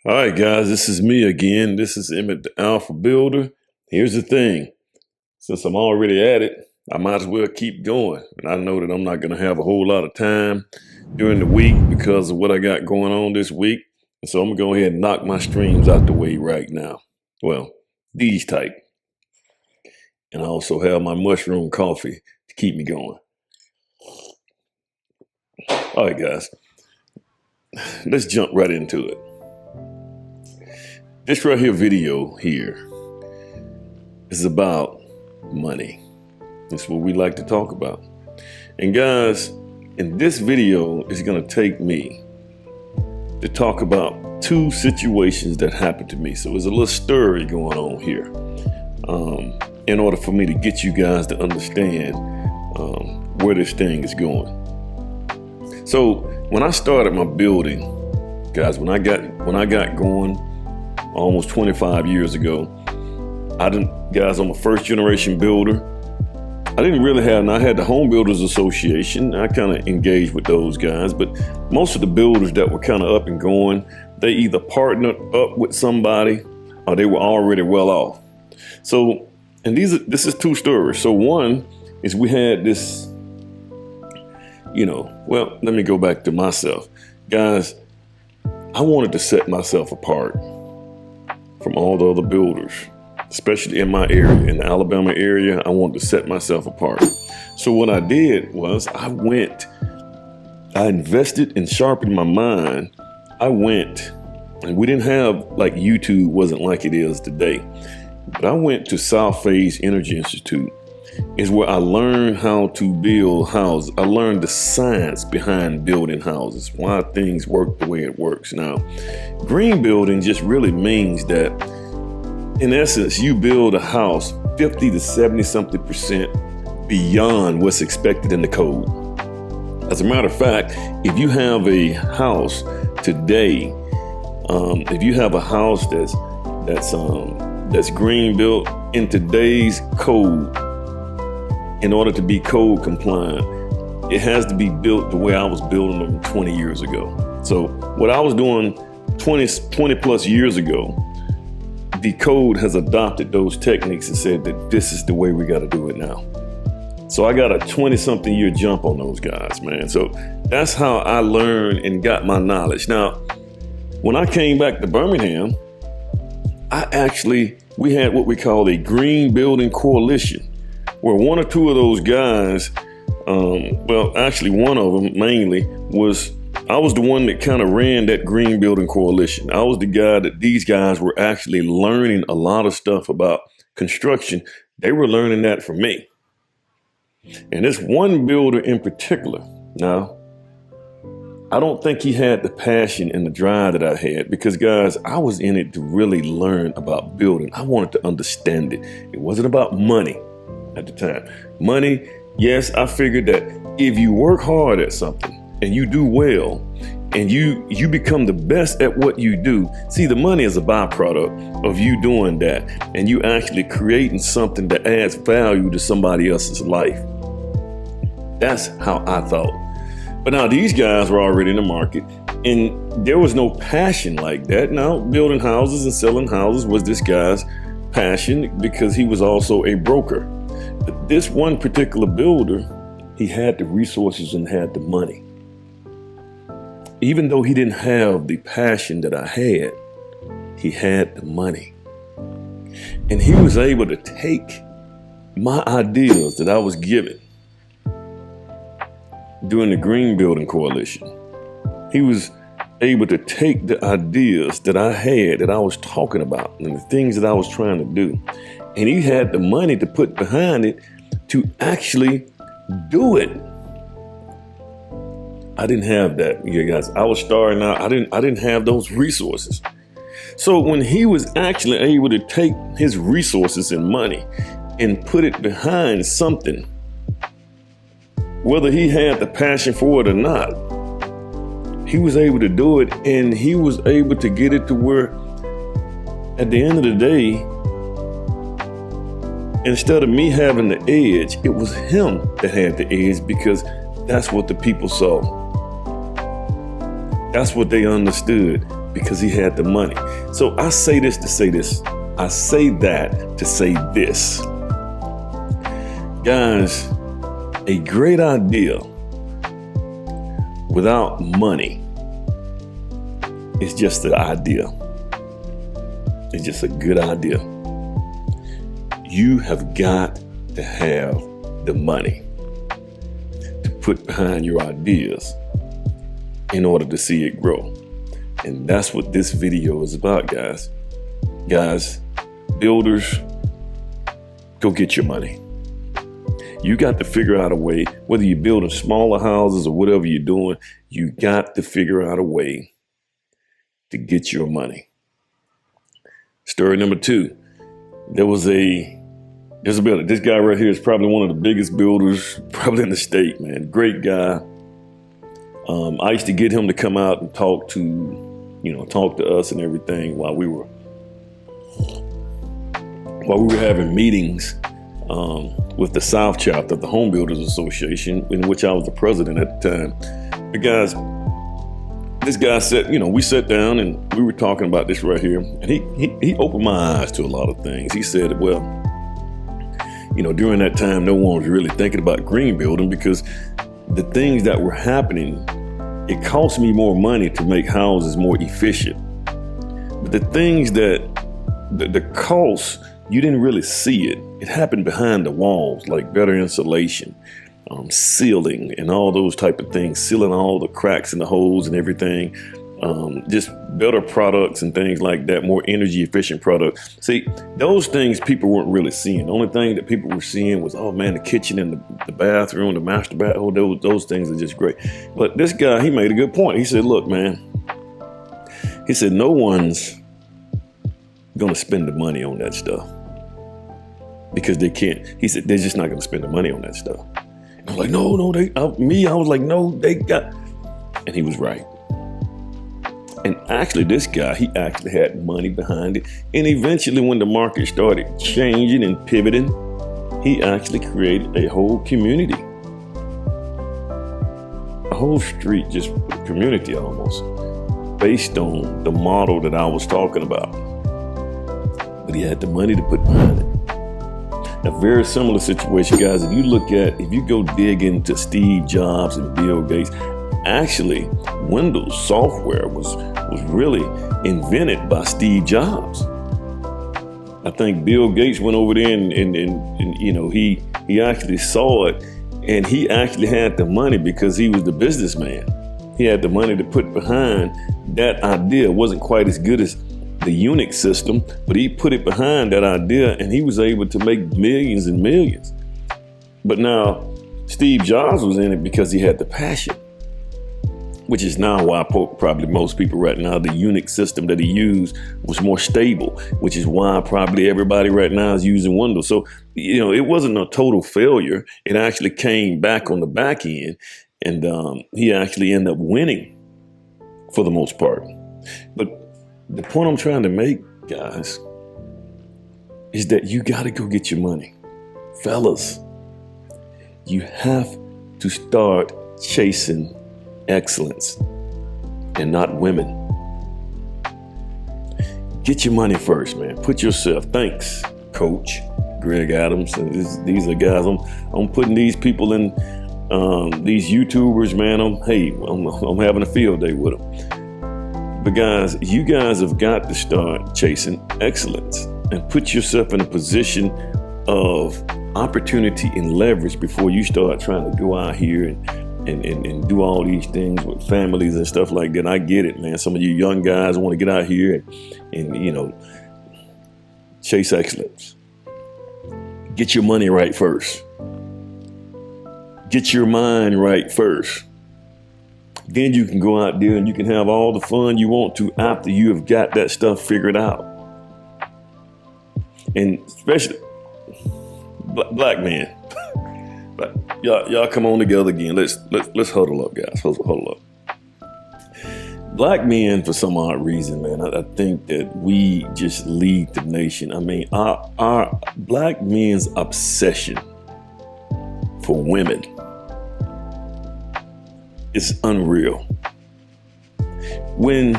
All right, guys, this is me again. This is Emmett, the Alpha Builder. Here's the thing. Since I'm already at it, I might as well keep going. And I know that I'm not going to have a whole lot of time during the week because of what I got going on this week. And so I'm going to go ahead and knock my streams out the way right now. Well, these type. And I also have my mushroom coffee to keep me going. All right, guys, let's jump right into it. This right here video here is about money. It's what we like to talk about. And guys, in this video is going to take me to talk about two situations that happened to me. So there's a little story going on here in order for me to get you guys to understand where this thing is going. So when I started my building, guys, when I got going almost 25 years ago, guys, I'm a first generation builder. I didn't really have, I had the Home Builders Association. I kind of engaged with those guys, but most of the builders that were kind of up and going, they either partnered up with somebody or they were already well off. So, and this is two stories. So one is we had this, well, let me go back to myself. Guys, I wanted to set myself apart from all the other builders, especially in my area, in the Alabama area. I wanted to set myself apart. So what I did was I invested and sharpened my mind. I went, and we didn't have, like, YouTube wasn't like it is today, but I went to South Phase Energy Institute. Is where I learned how to build houses. I learned the science behind building houses, why things work the way it works. Now, green building just really means that, in essence, you build a house 50 to 70 something % beyond what's expected in the code. As a matter of fact, if you have a house today, if you have a house that's green built in today's code, in order to be code compliant, it has to be built the way I was building them 20 years ago. So what I was doing 20 plus years ago, the code has adopted those techniques and said that this is the way we got to do it now. So I got a 20 something year jump on those guys, man. So that's how I learned and got my knowledge. Now, when I came back to Birmingham, we had what we call a Green Building Coalition, where one or two of those guys, well, actually one of them mainly I was the one that kind of ran that Green Building Coalition. I was the guy that these guys were actually learning a lot of stuff about construction. They were learning that from me. And this one builder in particular, now, I don't think he had the passion and the drive that I had, because, guys, I was in it to really learn about building. I wanted to understand it. It wasn't about money. At the time, money, yes, I figured that if you work hard at something and you do well and you become the best at what you do, see, the money is a byproduct of you doing that and you actually creating something that adds value to somebody else's life. That's how I thought. But now these guys were already in the market and there was no passion like that. Now, building houses and selling houses was this guy's passion because he was also a broker. But this one particular builder, he had the resources and had the money. Even though he didn't have the passion that I had, he had the money. And he was able to take my ideas that I was given during the Green Building Coalition. He was able to take the ideas that I had, that I was talking about, and the things that I was trying to do. And he had the money to put behind it to actually do it. I didn't have that, you guys. I was starting out. I didn't have those resources. So when he was actually able to take his resources and money and put it behind something, whether he had the passion for it or not, he was able to do it, and he was able to get it to where at the end of the day, instead of me having the edge, it was him that had the edge, because that's what the people saw. That's what they understood. because he had the money. So I say this to say this. I say that to say this. Guys, a great idea without money is just an idea. It's just a good idea. You have got to have the money to put behind your ideas in order to see it grow. And that's what this video is about, guys. Guys, builders, go get your money. You got to figure out a way, whether you're building smaller houses or whatever you're doing, you got to figure out a way to get your money. Story number 2. There's a builder. This guy right here is probably one of the biggest builders probably in the state, man. Great guy. I used to get him to come out and talk to us and everything while we were having meetings with the South chapter of the Home Builders Association, in which I was the president at the time. But guys, this guy said, we sat down and we were talking about this right here, and he opened my eyes to a lot of things. He said, well, during that time, no one was really thinking about green building because the things that were happening, it cost me more money to make houses more efficient. But the things that, the costs, you didn't really see it. It happened behind the walls, like better insulation, sealing and all those type of things, sealing all the cracks and the holes and everything, just better products and things like that, more energy efficient products. See, those things people weren't really seeing. The only thing that people were seeing was, oh man, the kitchen and the bathroom, the master bathroom, those things are just great. But this guy, he made a good point. He said, look, man, he said, no one's going to spend the money on that stuff because they can't. He said, they're just not going to spend the money on that stuff. I was like, no, I was like, no, they got, and he was right. And actually, this guy, he actually had money behind it. And eventually, when the market started changing and pivoting, he actually created a whole community, a whole street, just a community almost, based on the model that I was talking about. But he had the money to put behind it. A very similar situation, guys. If you go dig into Steve Jobs and Bill Gates, actually, Windows software was really invented by Steve Jobs. I think Bill Gates went over there and he actually saw it, and he actually had the money because he was the businessman. He had the money to put behind that idea. It wasn't quite as good as the Unix system, but he put it behind that idea, and he was able to make millions and millions. But now Steve Jobs was in it because he had the passion, which is now why probably most people right now, the Unix system that he used was more stable, which is why probably everybody right now is using Windows. So, it wasn't a total failure. It actually came back on the back end, and he actually ended up winning for the most part. But the point I'm trying to make, guys, is that you got to go get your money. Fellas, you have to start chasing excellence and not women. Get your money first, man. Put yourself. Thanks, Coach Greg Adams. And these are guys. I'm putting these people in. These YouTubers, man. I'm having a field day with them. But guys, you guys have got to start chasing excellence and put yourself in a position of opportunity and leverage before you start trying to go out here and do all these things with families and stuff like that. I get it, man. Some of you young guys want to get out here and chase excellence. Get your money right first. Get your mind right first. Then you can go out there and you can have all the fun you want to after you have got that stuff figured out. And especially black men. But y'all come on together again. Let's huddle up, guys. Huddle up. Black men, for some odd reason, man, I think that we just lead the nation. I mean, our black men's obsession for women is unreal. When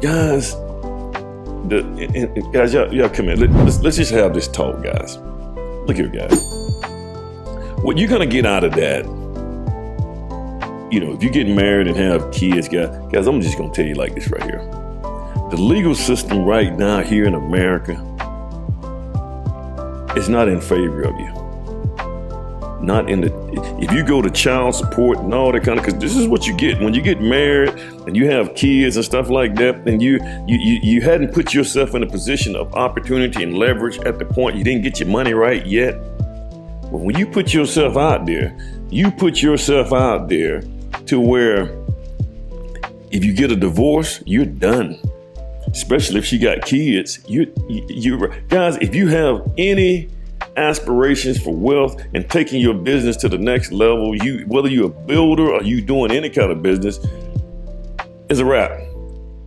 guys, guys, y'all come in. Let's just have this talk, guys. Look here, guys. What you're gonna get out of that, if you get married and have kids, guys, I'm just gonna tell you like this right here. The legal system right now here in America is not in favor of you. If you go to child support and all that because this is what you get when you get married and you have kids and stuff like that, and you hadn't put yourself in a position of opportunity and leverage at the point you didn't get your money right yet. But when you put yourself out there, to where if you get a divorce, you're done. Especially if she got kids. You guys, if you have any aspirations for wealth and taking your business to the next level, whether you're a builder or you doing any kind of business, it's a wrap.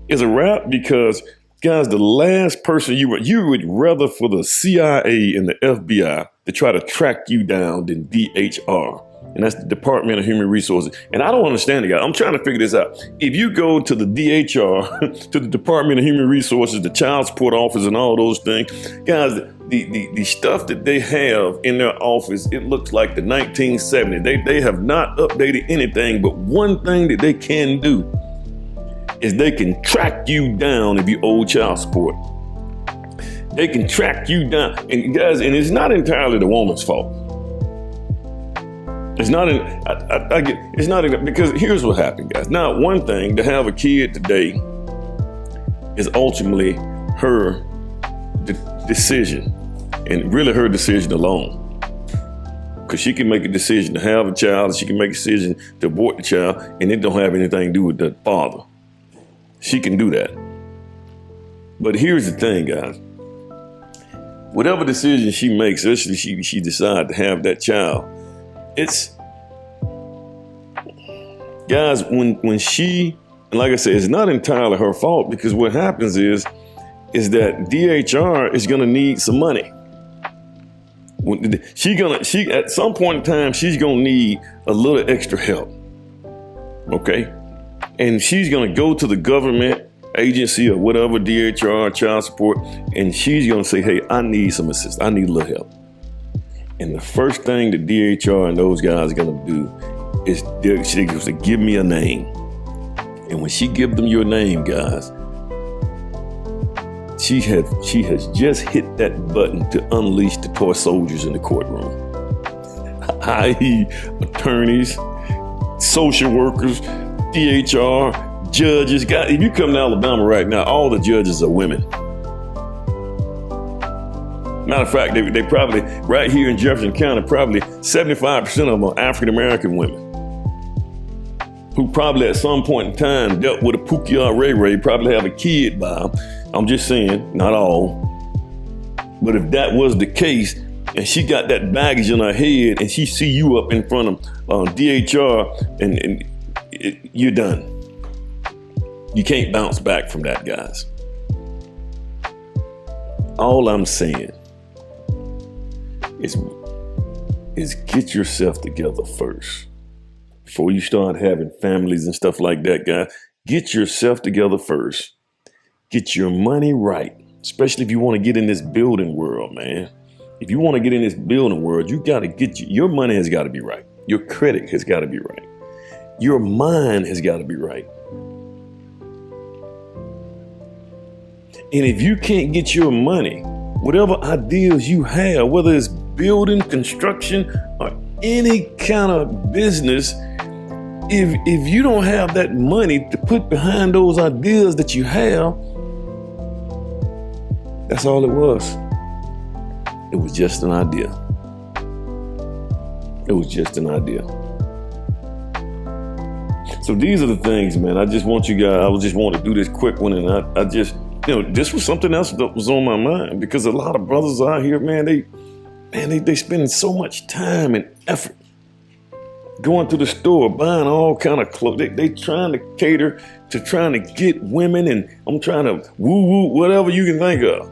It's a wrap because, guys, the last person you would rather for the CIA and the FBI to try to track you down than DHR. And that's the Department of Human Resources. And I don't understand it, guys. I'm trying to figure this out. If you go to the DHR, to the Department of Human Resources, the Child Support Office and all those things, guys, the stuff that they have in their office, it looks like the 1970s. They have not updated anything, but one thing that they can do is they can track you down if you owe child support. They can track you down. And guys, and it's not entirely the woman's fault. It's not, because here's what happened, guys. Now, one thing, to have a kid today is ultimately her decision, and really her decision alone. Because she can make a decision to have a child, and she can make a decision to abort the child, and it don't have anything to do with the father. She can do that. But here's the thing, guys. Whatever decision she makes, especially she decides to have that child, guys, when she, and like I said, it's not entirely her fault, because what happens is that DHR is going to need some money. She at some point in time, she's going to need a little extra help. Okay. And she's going to go to the government agency or whatever, DHR, child support, and she's going to say, hey, I need some assistance. I need a little help. And the first thing that DHR and those guys are going to do is she goes to give me a name. And when she gives them your name, guys, she has just hit that button to unleash the toy soldiers in the courtroom, i.e. attorneys, social workers, DHR, judges. Guys, if you come to Alabama right now, all the judges are women. Matter of fact, they probably, right here in Jefferson County, probably 75% of them are African-American women who probably at some point in time dealt with a Pookie Ray Ray, probably have a kid by them. I'm just saying, not all. But if that was the case, and she got that baggage in her head, and she see you up in front of DHR, and you're done. You can't bounce back from that, guys. All I'm saying is get yourself together first. Before you start having families and stuff like that, guys, get yourself together first. Get your money right, especially if you want to get in this building world, man. If you want to get in this building world, you got to get your money has got to be right. Your credit has got to be right. Your mind has got to be right. And if you can't get your money, whatever ideas you have, whether it's building, construction, or any kind of business, if you don't have that money to put behind those ideas that you have, that's all it was. It was just an idea. It was just an idea. So these are the things, man. I just want you guys, I just want to do this quick one. And I just, this was something else that was on my mind, because a lot of brothers out here, man, they spending so much time and effort going to the store, buying all kind of clothes. They trying to cater to trying to get women, and I'm trying to woo, whatever you can think of.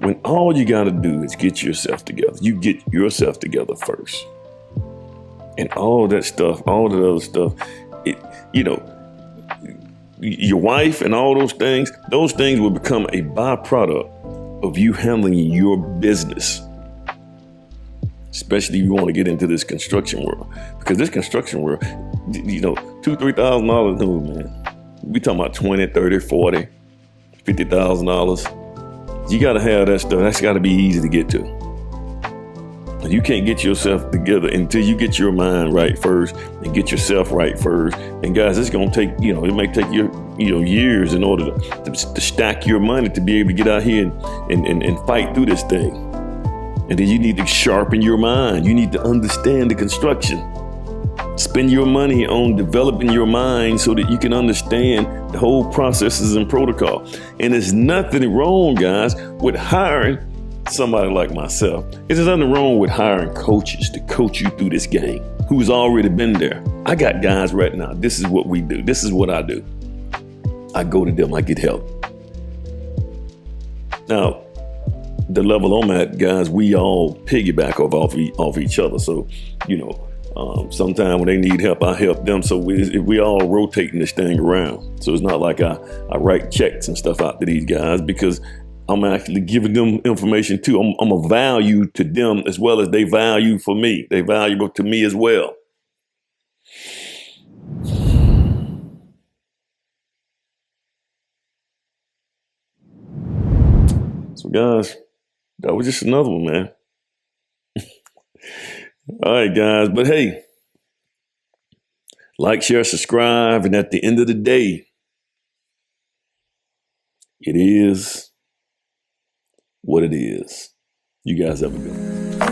When all you got to do is get yourself together. You get yourself together first. And all that stuff, all the other stuff, your wife and all those things will become a byproduct of you handling your business. Especially if you want to get into this construction world. Because this construction world, $2,000-$3,000, no, man. We talking about $20,000, $30,000, $40,000, $50,000. You got to have that stuff. That's got to be easy to get to. You can't get yourself together until you get your mind right first and get yourself right first. And guys, it's going to take, it may take you, years in order to stack your money to be able to get out here and fight through this thing. And then you need to sharpen your mind. You need to understand the construction. Spend your money on developing your mind so that you can understand the whole processes and protocol. And there's nothing wrong, guys, with hiring somebody like myself. There's nothing wrong with hiring coaches to coach you through this game who's already been there. I got guys right now. This is what we do. This is what I do. I go to them. I get help. Now, the level I'm at, guys, we all piggyback off each other. So, sometimes when they need help, I help them. So we all rotating this thing around. So it's not like I write checks and stuff out to these guys, because I'm actually giving them information too. I'm a value to them as well as they value for me. They valuable to me as well. So guys, that was just another one, man. All right, guys. But hey, like, share, subscribe. And at the end of the day, it is what it is. You guys have a good one.